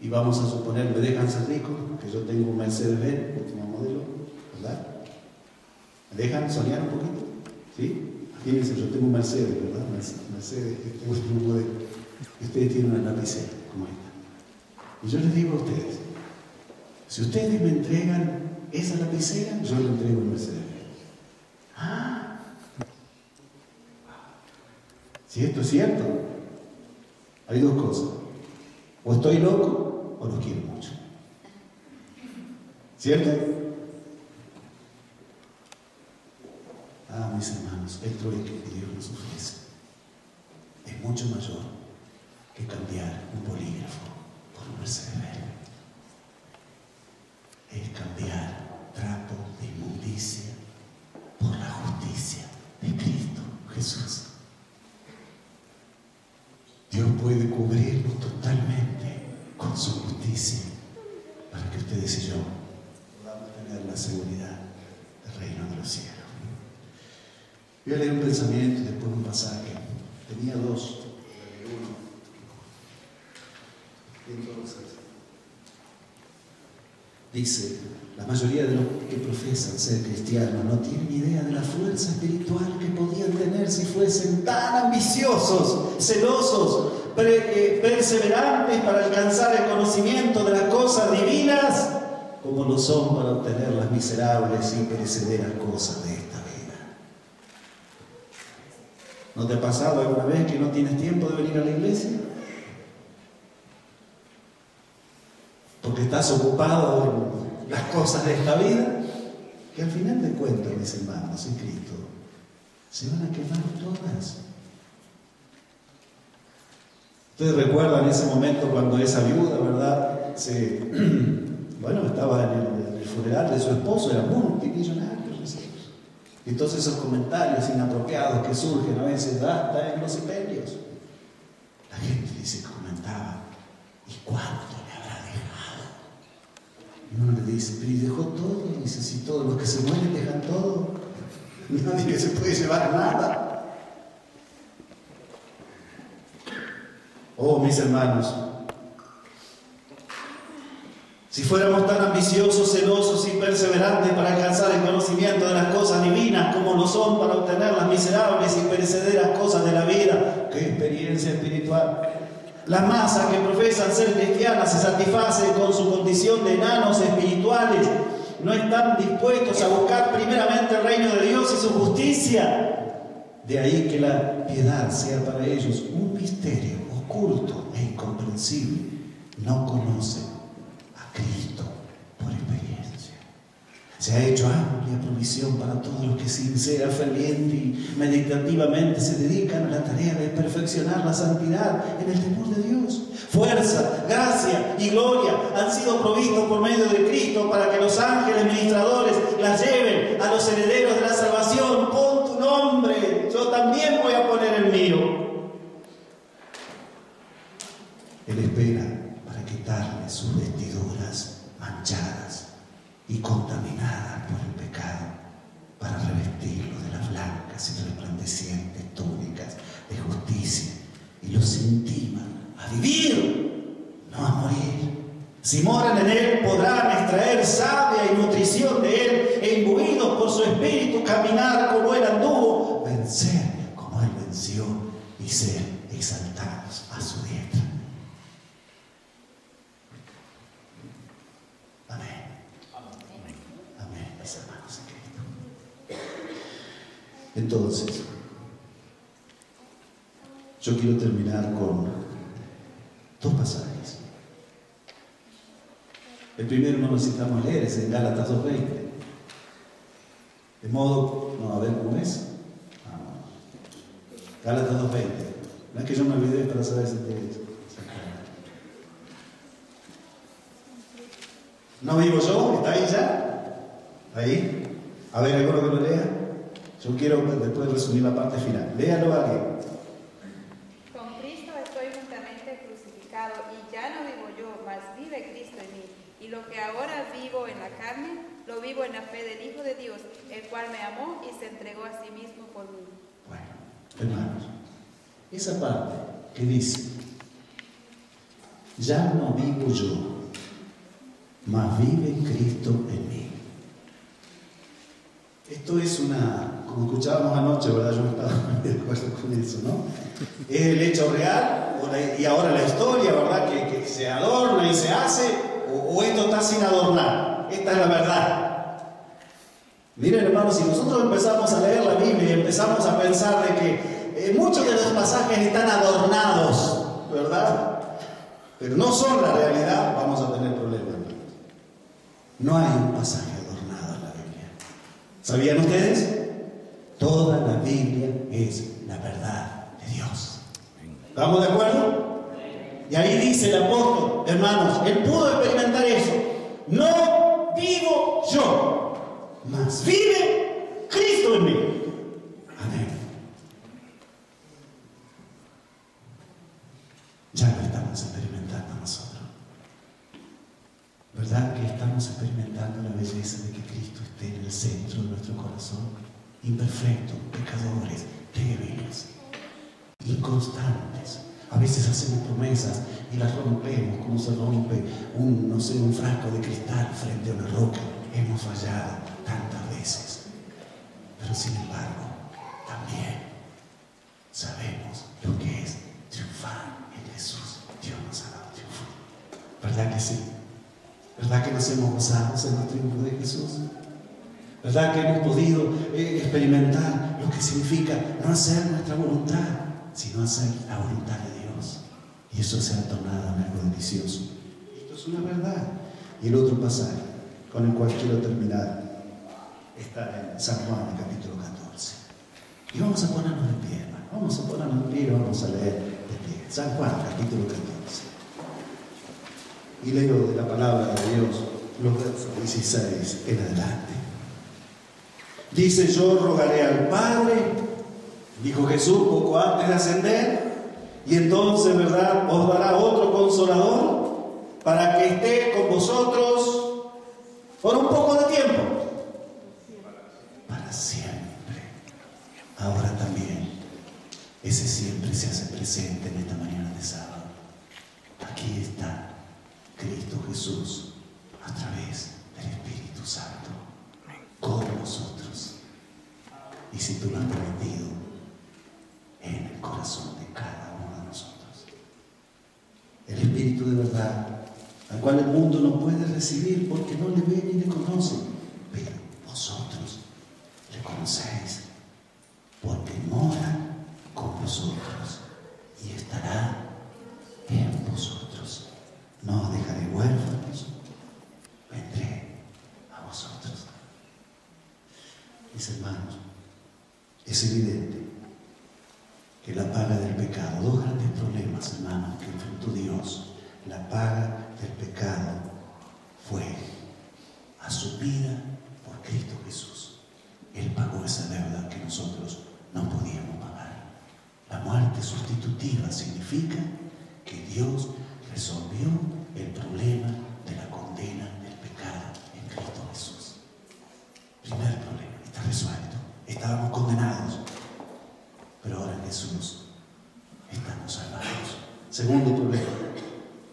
y vamos a suponer, me dejan ser ricos, que yo tengo un Mercedes-Benz, último modelo, ¿verdad? ¿Me dejan soñar un poquito? ¿Sí? Fíjense, yo tengo un Mercedes, ¿verdad? Mercedes, este último modelo. Y ustedes tienen una lapicera como esta. Y yo les digo a ustedes, si ustedes me entregan esa lapicera, yo le entrego el Mercedes. ¡Ah! Si esto es cierto, hay dos cosas: o estoy loco o los quiero mucho. ¿Cierto? Ah, mis hermanos, el trueque que Dios nos ofrece es mucho mayor que cambiar un bolígrafo por un Mercedes-Benz. Es cambiar trapo de inmundicia por la justicia de Cristo Jesús. Dios puede cubrirnos totalmente con su justicia para que ustedes y yo podamos tener la seguridad del reino de los cielos. Voy a leer un pensamiento y después un pasaje. Tenía dos. Entonces, dice: la mayoría de los que profesan ser cristianos no tienen idea de la fuerza espiritual que podían tener si fuesen tan ambiciosos, celosos, perseverantes para alcanzar el conocimiento de las cosas divinas, como lo son para obtener las miserables y perecederas cosas de esta vida. ¿No te ha pasado alguna vez que no tienes tiempo de venir a la iglesia? Porque estás ocupado en las cosas de esta vida, que al final de cuentas, mis hermanos en Cristo, se van a quemar todas. Ustedes recuerdan ese momento cuando esa viuda, ¿verdad? Estaba en el funeral de su esposo, era multimillonario. Y todos esos comentarios inapropiados que surgen a veces hasta en los sepelios. La gente dice, comentaba, ¿y cuánto le habrá dejado? Y uno le dice, pero ¿y dejó todo? Y dice, si todos los que se mueren dejan todo, nadie se puede llevar nada. Oh, mis hermanos, si fuéramos tan ambiciosos, celosos y perseverantes para alcanzar el conocimiento de las cosas divinas como lo son para obtener las miserables y perecederas cosas de la vida, ¡qué experiencia espiritual! La masa que profesan ser cristianas se satisface con su condición de enanos espirituales. No están dispuestos a buscar primeramente el reino de Dios y su justicia. De ahí que la piedad sea para ellos un misterio oculto e incomprensible. No conocen a Cristo por experiencia. Se ha hecho amplia provisión para todos los que sincera, ferviente y meditativamente se dedican a la tarea de perfeccionar la santidad en el temor de Dios. Fuerza, gracia y gloria han sido provistos por medio de Cristo para que los ángeles ministradores las lleven a los herederos de la salvación. Pon tu nombre, yo también voy a poner el mío. Él espera para quitarle sus vestiduras manchadas y contaminadas por el pecado, para revestirlo de las blancas y resplandecientes túnicas de justicia, y los intima a vivir, no a morir. Si moran en Él, podrán extraer savia y nutrición de Él, e imbuidos por su espíritu, caminar como Él anduvo, vencer como Él venció, y ser exaltados a su diestra. Entonces, yo quiero terminar con dos pasajes. El primero no necesitamos leer, es en Gálatas 2:20. De modo, no, a ver cómo es. Gálatas 2:20. No es que yo me olvidé para saber si te es. ¿No vivo yo? ¿Está ahí ya? ¿Ahí? A ver, ¿alguno que lo lea? Yo quiero después resumir la parte final. Léalo alguien. Con Cristo estoy juntamente crucificado, y ya no vivo yo, mas vive Cristo en mí. Y lo que ahora vivo en la carne, lo vivo en la fe del Hijo de Dios, el cual me amó y se entregó a sí mismo por mí. Bueno, hermanos, esa parte que dice, ya no vivo yo, mas vive Cristo en mí. Esto es como escuchábamos anoche, ¿verdad? Yo no estaba de acuerdo con eso, ¿no? Es el hecho real, y ahora la historia, ¿verdad? Que se adorna y se hace, o esto está sin adornar. Esta es la verdad. Miren, hermanos, si nosotros empezamos a leer la Biblia y empezamos a pensar de que muchos de los pasajes están adornados, ¿verdad? Pero no son la realidad, vamos a tener problemas. No hay un pasaje adornado en la Biblia. ¿Sabían ustedes? Toda la Biblia es la verdad de Dios. ¿Estamos de acuerdo? Y ahí dice el apóstol, hermanos, él pudo experimentar eso. No vivo yo, mas vive Cristo en mí. Amén. Ya lo estamos experimentando nosotros. ¿Verdad que estamos experimentando la belleza de que Cristo esté en el centro de nuestro corazón? Imperfectos, pecadores, débiles, inconstantes. A veces hacemos promesas y las rompemos, como se rompe un frasco de cristal frente a una roca. Hemos fallado tantas veces. Pero sin embargo, también sabemos lo que es triunfar en Jesús. Dios nos ha dado triunfo. ¿Verdad que sí? ¿Verdad que nos hemos gozado en el triunfo de Jesús? ¿Verdad que hemos podido experimentar lo que significa no hacer nuestra voluntad, sino hacer la voluntad de Dios? Y eso se ha tornado en algo delicioso. Esto es una verdad. Y el otro pasaje con el cual quiero terminar está en San Juan, capítulo 14. Y vamos a ponernos de pie, hermano. Vamos a ponernos de pie y vamos a leer de pie. San Juan, capítulo 14. Y leo de la palabra de Dios los versos 16 en adelante. Dice: yo rogaré al Padre, dijo Jesús poco antes de ascender, y entonces, ¿verdad?, os dará otro consolador para que esté con vosotros por un poco de tiempo. Para siempre. Ahora también, ese siempre se hace presente en esta mañana de sábado. Aquí está Cristo Jesús a través del Espíritu Santo con nosotros. Y si tú lo has permitido, en el corazón de cada uno de nosotros. El Espíritu de verdad, al cual el mundo no puede recibir porque no le ve ni le conoce, pero vosotros le conocéis porque mora con vosotros y estará en vosotros. No os dejaré huérfanos, vendré a vosotros. Mis hermanos, es evidente que la paga del pecado, dos grandes problemas, hermanos, que enfrentó Dios. La paga del pecado fue asumida por Cristo Jesús. Él pagó esa deuda que nosotros no podíamos pagar. La muerte sustitutiva significa que Dios resolvió el problema de la condena del pecado en Cristo Jesús. Primer problema, está resuelto. Estábamos condenados, pero ahora en Jesús estamos salvados. Segundo problema,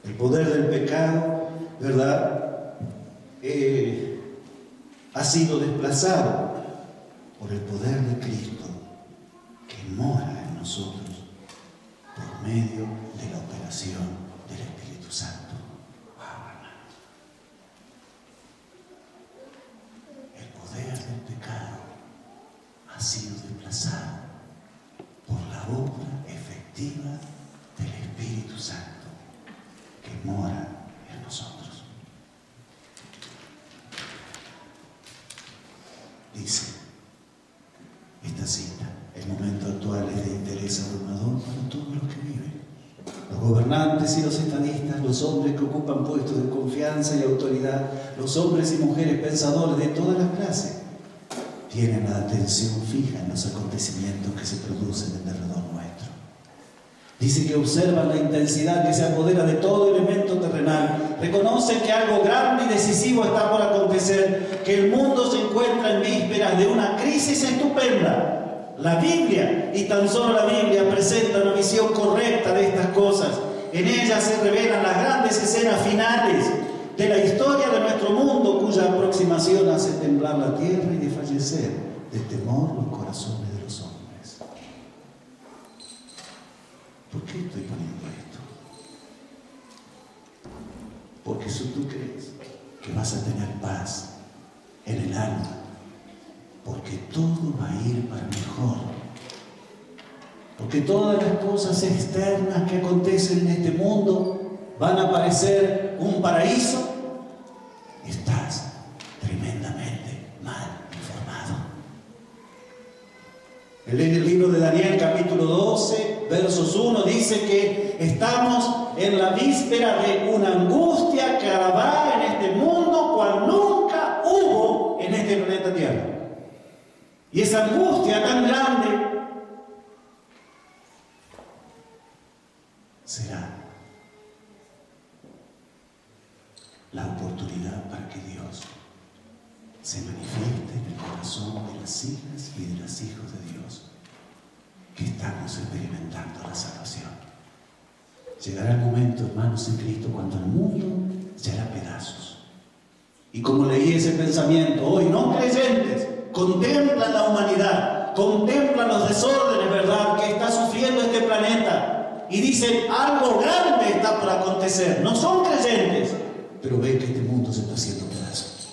el poder del pecado, ¿verdad?, ha sido desplazado por el poder de Cristo que mora en nosotros por medio de la operación del Espíritu Santo. Wow, hermano. El poder del pecado ha sido desplazado por la obra efectiva del Espíritu Santo que mora en nosotros. Dice esta cita: el momento actual es de interés abrumador para todos los que viven. Los gobernantes y los estadistas, los hombres que ocupan puestos de confianza y autoridad, los hombres y mujeres pensadores de todas las clases, tienen la atención fija en los acontecimientos que se producen en derredor nuestro. Dice que observan la intensidad que se apodera de todo elemento terrenal, reconocen que algo grande y decisivo está por acontecer, que el mundo se encuentra en vísperas de una crisis estupenda. La Biblia, y tan solo la Biblia, presenta una visión correcta de estas cosas. En ella se revelan las grandes escenas finales de la historia de nuestro mundo, cuya aproximación hace temblar la tierra y desfallecer de temor los corazones de los hombres. ¿Por qué estoy poniendo esto? Porque si tú crees que vas a tener paz en el alma, porque todo va a ir para mejor, porque todas las cosas externas que acontecen en este mundo van a parecer un paraíso, estás tremendamente mal informado. En el libro de Daniel, capítulo 12, versos 1, dice que estamos en la víspera de una angustia que habrá en este mundo cual nunca hubo en este planeta Tierra. Y esa angustia tan grande será la oportunidad para que Dios se manifieste en el corazón de las hijas y de los hijos de Dios que estamos experimentando la salvación. Llegará el momento, hermanos, en Cristo, cuando el mundo se hará pedazos. Y como leí ese pensamiento, hoy no creyentes contemplan la humanidad, contemplan los desórdenes, ¿verdad?, que está sufriendo este planeta, y dicen: algo grande está por acontecer. No son creyentes, pero ven que este mundo se está haciendo pedazos.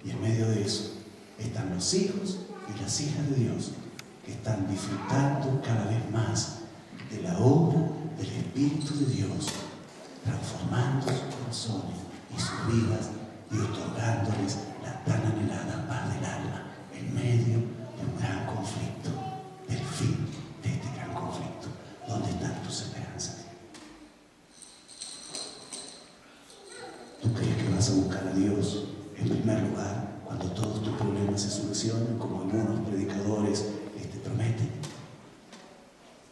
Y en medio de eso están los hijos y las hijas de Dios que están disfrutando cada vez más de la obra del Espíritu de Dios, transformando sus corazones y sus vidas y otorgándoles la tan anhelada paz del alma en medio de un gran conflicto, del fin de este gran conflicto. ¿Dónde están tus esperanzas? ¿Tú crees que vas a buscar a Dios en primer lugar cuando todos tus problemas problemas se solucionan como algunos predicadores prometen.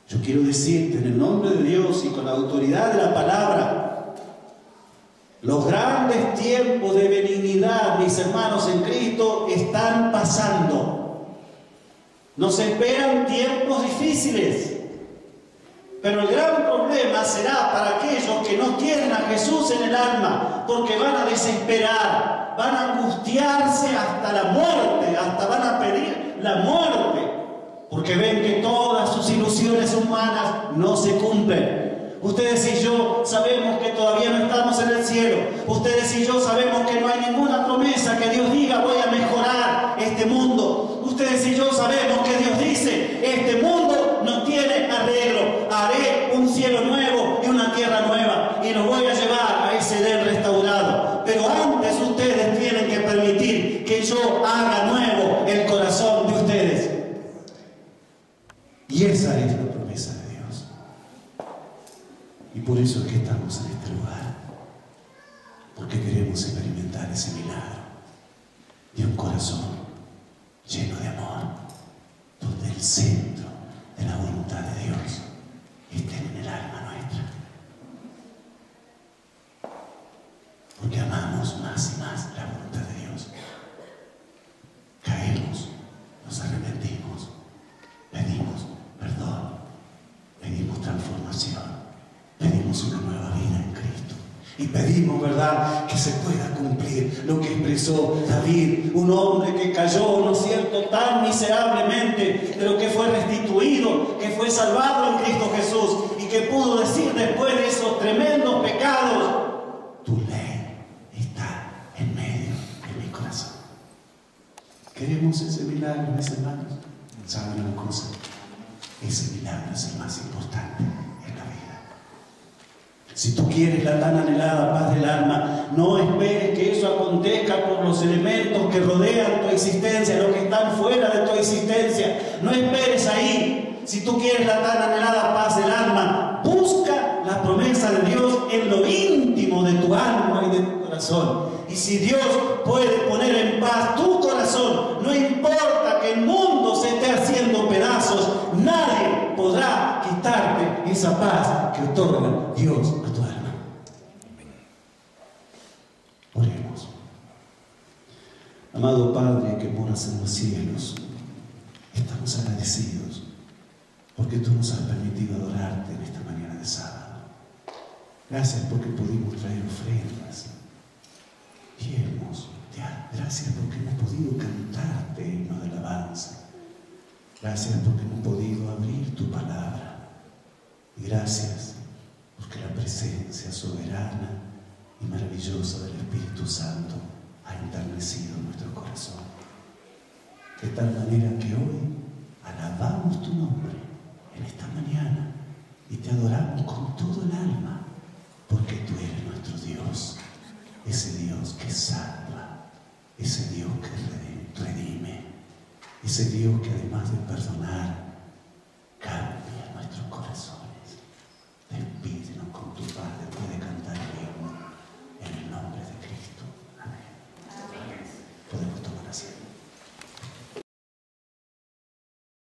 Yo quiero decirte en el nombre de Dios y con la autoridad de la palabra, los grandes tiempos de benignidad, mis hermanos en Cristo, están pasando. Nos esperan tiempos difíciles, pero el gran problema será para aquellos que no tienen a Jesús en el alma, porque van a desesperar, van a angustiarse hasta la muerte, hasta van a pedir la muerte, porque ven que todas sus ilusiones humanas no se cumplen. Ustedes y yo sabemos que todavía no estamos en el cielo. Ustedes y yo sabemos que no hay ninguna promesa que Dios diga voy a mejorar este mundo. Ustedes y yo sabemos que Dios dice este mundo no tiene arreglo. Haré un cielo nuevo y una tierra nueva y los voy a llevar a ese Edén restaurado. Pero antes ustedes tienen que permitir que yo haga nuevo el corazón de ustedes. Y esa es la promesa de Dios. Y por eso es que estamos en este lugar. Porque queremos experimentar ese milagro de un corazón lleno de amor, donde el centro de la voluntad de Dios esté en el alma nuestra. Porque amamos más y más la voluntad de Dios. Caemos, nos arrepentimos, pedimos perdón, pedimos transformación, pedimos una nueva vida en Cristo y pedimos, ¿verdad?, que se pueda cumplir lo que expresó David, un hombre que cayó, ¿no es cierto?, tan miserablemente, pero que fue restituido, que fue salvado en Cristo Jesús y que pudo decir después de esos tremendos pecados: tu ley está en medio de mi corazón. ¿Queremos ese milagro, mis hermanos? ¿Saben una cosa? Ese milagro es el más importante en la vida. Si tú quieres la tan anhelada paz del alma, no esperes que eso acontezca por los elementos que rodean tu existencia, los que están fuera de tu existencia. No esperes ahí. Si tú quieres la tan anhelada paz del alma, busca la promesa de Dios en lo íntimo de tu alma y de tu corazón. Y si Dios puede poner en paz tu corazón, no importa que el mundo se esté haciendo pedazos, nadie podrá quitarte esa paz que otorga Dios a tu alma. Oremos. Amado Padre que moras en los cielos, estamos agradecidos porque tú nos has permitido adorarte en esta mañana de sábado. Gracias porque pudimos traer ofrendas. Gracias porque hemos podido cantarte himnos de alabanza. Gracias porque hemos podido abrir tu palabra. Y gracias porque la presencia soberana y maravillosa del Espíritu Santo ha enternecido nuestro corazón. De tal manera que hoy alabamos tu nombre en esta mañana y te adoramos con todo el alma, porque tú eres nuestro Dios, ese Dios que salva, ese Dios que redime, ese Dios que además de perdonar,